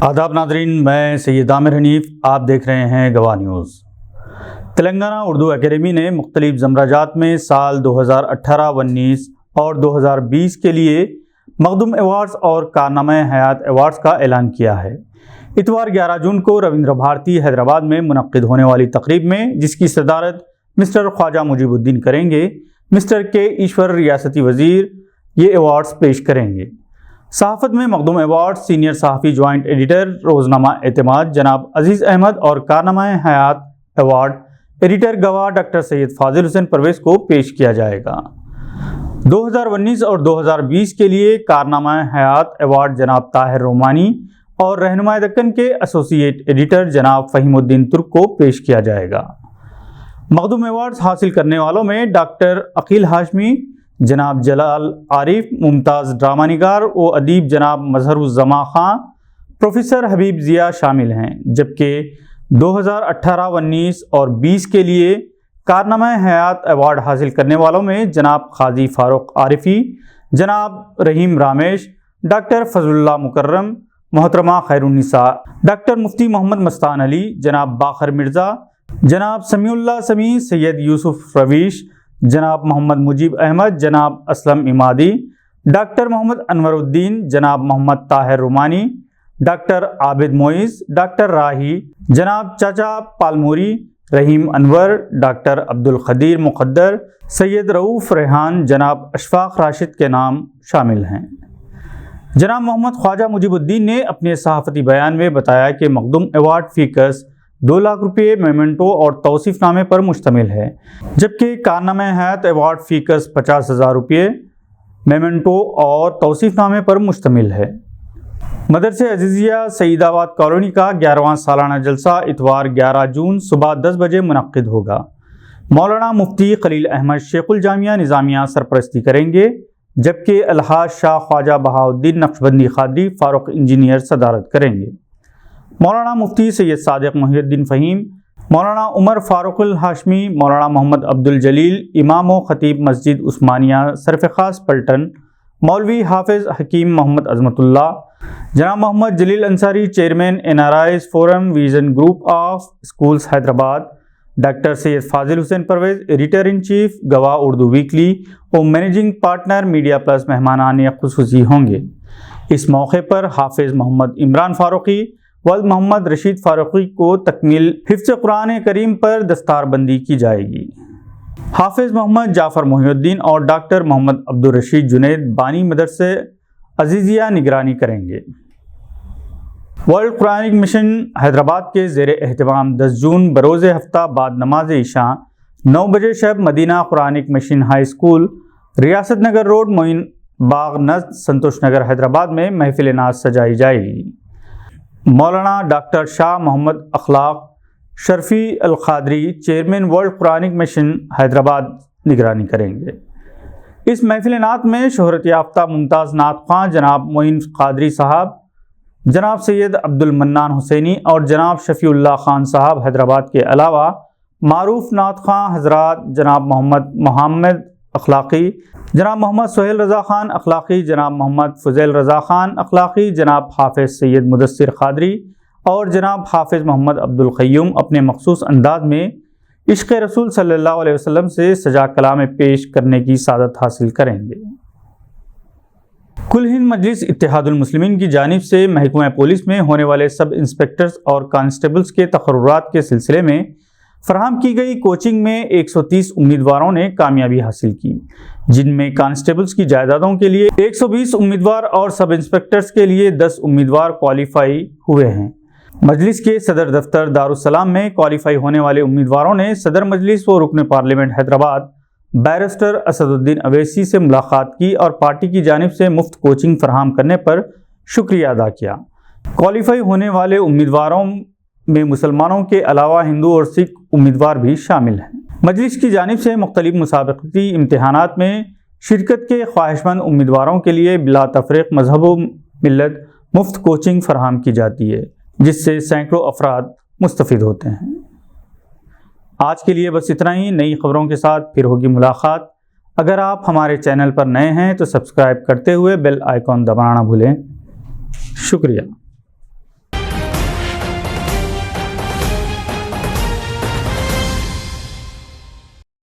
آداب ناظرین، میں سید عامر حنیف، آپ دیکھ رہے ہیں گواہ نیوز۔ تلنگانہ اردو اکیڈمی نے مختلف زمرجات میں سال 2018-19 اور 2020 کے لیے مخدوم ایوارڈز اور کارنامہ حیات ایوارڈز کا اعلان کیا ہے۔ اتوار 11 جون کو رویندر بھارتی حیدرآباد میں منعقد ہونے والی تقریب میں، جس کی صدارت مسٹر خواجہ مجیب الدین کریں گے، مسٹر کے ایشور ریاستی وزیر یہ ایوارڈز پیش کریں گے۔ صحافت میں مخدوم ایوارڈ سینئر صحافی جوائنٹ ایڈیٹر روزنامہ اعتماد جناب عزیز احمد اور کارنامہ حیات ایوارڈ ایڈیٹر گواہ ڈاکٹر سید فاضل حسین پرویز کو پیش کیا جائے گا۔ 2019 اور 2020 کے لیے کارنامہ حیات ایوارڈ جناب طاہر رومانی اور رہنمائے دکن کے ایسوسیٹ ایڈیٹر جناب فہیم الدین ترک کو پیش کیا جائے گا۔ مخدوم ایوارڈز حاصل کرنے والوں میں ڈاکٹر عقیل ہاشمی، جناب جلال عارف، ممتاز ڈرامہ نگار و ادیب جناب مظہر الزمان خان، پروفیسر حبیب ضیاء شامل ہیں، جبکہ 2018-19 اور 20 کے لیے کارنامہ حیات ایوارڈ حاصل کرنے والوں میں جناب قاضی فاروق عارفی، جناب رحیم رامیش، ڈاکٹر فضل اللہ مکرم، محترمہ خیر النساء ڈاکٹر مفتی محمد مستان علی، جناب باقر مرزا، جناب سمیع اللہ سمیع، سید یوسف رویش، جناب محمد مجیب احمد، جناب اسلم امادی، ڈاکٹر محمد انور الدین، جناب محمد طاہر رومانی، ڈاکٹر عابد معیز، ڈاکٹر راہی، جناب چاچا پالموری، رحیم انور، ڈاکٹر عبدالقدیر مقدر، سید رؤوف ریحان، جناب اشفاق راشد کے نام شامل ہیں۔ جناب محمد خواجہ مجیب الدین نے اپنے صحافتی بیان میں بتایا کہ مخدوم ایوارڈ فی کس 2 لاکھ روپے میمنٹو اور توصیف نامے پر مشتمل ہے، جبکہ کارنامہ حیات ایوارڈ فی کس 50,000 روپے میمنٹو اور توصیف نامے پر مشتمل ہے۔ مدرسہ عزیزیہ سعید آباد کالونی کا 11واں سالانہ جلسہ اتوار 11 جون صبح 10 بجے منعقد ہوگا۔ مولانا مفتی خلیل احمد شیخ الجامعہ نظامیہ سرپرستی کریں گے، جبکہ الحاج شاہ خواجہ بہاؤالدین نقشبندی قادری فاروق انجینئر صدارت کریں گے۔ مولانا مفتی سید صادق محی الدین فہیم، مولانا عمر فاروق الہاشمی، مولانا محمد عبدالجلیل امام و خطیب مسجد عثمانیہ سرفخاص پلٹن، مولوی حافظ حکیم محمد عظمت اللہ، جناب Muhammad Jaleel Ansari chairman NRIs forum vision group of schools Hyderabad, doctor Syed Fazil Hussain Parvez editor in chief Gawah Urdu weekly اور مینیجنگ پارٹنر میڈیا پلس مہمانان خصوصی ہوں گے۔ اس موقع پر حافظ محمد عمران فاروقی، ولد محمد رشید فاروقی کو تکمیل حفظ قرآن کریم پر دستار بندی کی جائے گی۔ حافظ محمد جعفر محی الدین اور ڈاکٹر محمد عبدالرشید جنید بانی مدرسہ عزیزیہ نگرانی کریں گے۔ ورلڈ قرآنک مشن حیدرآباد کے زیر اہتمام 10 جون بروز ہفتہ بعد نماز عشاء 9 بجے شب مدینہ قرآنک مشن ہائی اسکول، ریاست نگر روڈ، معین باغ نزد سنتوش نگر حیدرآباد میں محفل ناز سجائی جائے گی۔ مولانا doctor Shah Muhammad Akhlaq Sharfi Alqadri chairman world Quranic mission Hyderabad نگرانی کریں گے۔ اس محفل نعت میں شہرت یافتہ ممتاز نعت خواں جناب معین قادری صاحب، جناب سید عبد المنان حسینی اور جناب شفیع اللہ خان صاحب حیدرآباد کے علاوہ معروف نعت خواں حضرات جناب محمد اخلاقی، جناب محمد سہیل رضا خان اخلاقی، جناب محمد فضیل رضا خان اخلاقی، جناب حافظ سید مدثر قادری اور جناب حافظ محمد عبدالقیوم اپنے مخصوص انداز میں عشق رسول صلی اللہ علیہ وسلم سے سجا کلام پیش کرنے کی سعادت حاصل کریں گے۔ کل ہند مجلس اتحاد المسلمین کی جانب سے محکمہ پولیس میں ہونے والے سب انسپکٹرز اور کانسٹیبلز کے تقررات کے سلسلے میں فراہم کی گئی کوچنگ میں 130 امیدواروں نے کامیابی حاصل کی، جن میں کانسٹیبلز کی جائیدادوں کے لیے 120 امیدوار اور سب انسپکٹرز کے لیے 10 امیدوار کوالیفائی ہوئے ہیں۔ مجلس کے صدر دفتر دارالسلام میں کوالیفائی ہونے والے امیدواروں نے صدر مجلس و رکن پارلیمنٹ حیدرآباد بیرسٹر اسد الدین اویسی سے ملاقات کی اور پارٹی کی جانب سے مفت کوچنگ فراہم کرنے پر شکریہ ادا کیا۔ کوالیفائی ہونے والے امیدواروں میں مسلمانوں کے علاوہ ہندو اور سکھ امیدوار بھی شامل ہیں۔ مجلس کی جانب سے مختلف مسابقتی امتحانات میں شرکت کے خواہش مند امیدواروں کے لیے بلا تفریق مذہب و ملت مفت کوچنگ فراہم کی جاتی ہے، جس سے سینکڑوں افراد مستفید ہوتے ہیں۔ آج کے لیے بس اتنا ہی۔ نئی خبروں کے ساتھ پھر ہوگی ملاقات۔ اگر آپ ہمارے چینل پر نئے ہیں تو سبسکرائب کرتے ہوئے بیل آئیکن دبانا نہ بھولیں۔ شکریہ۔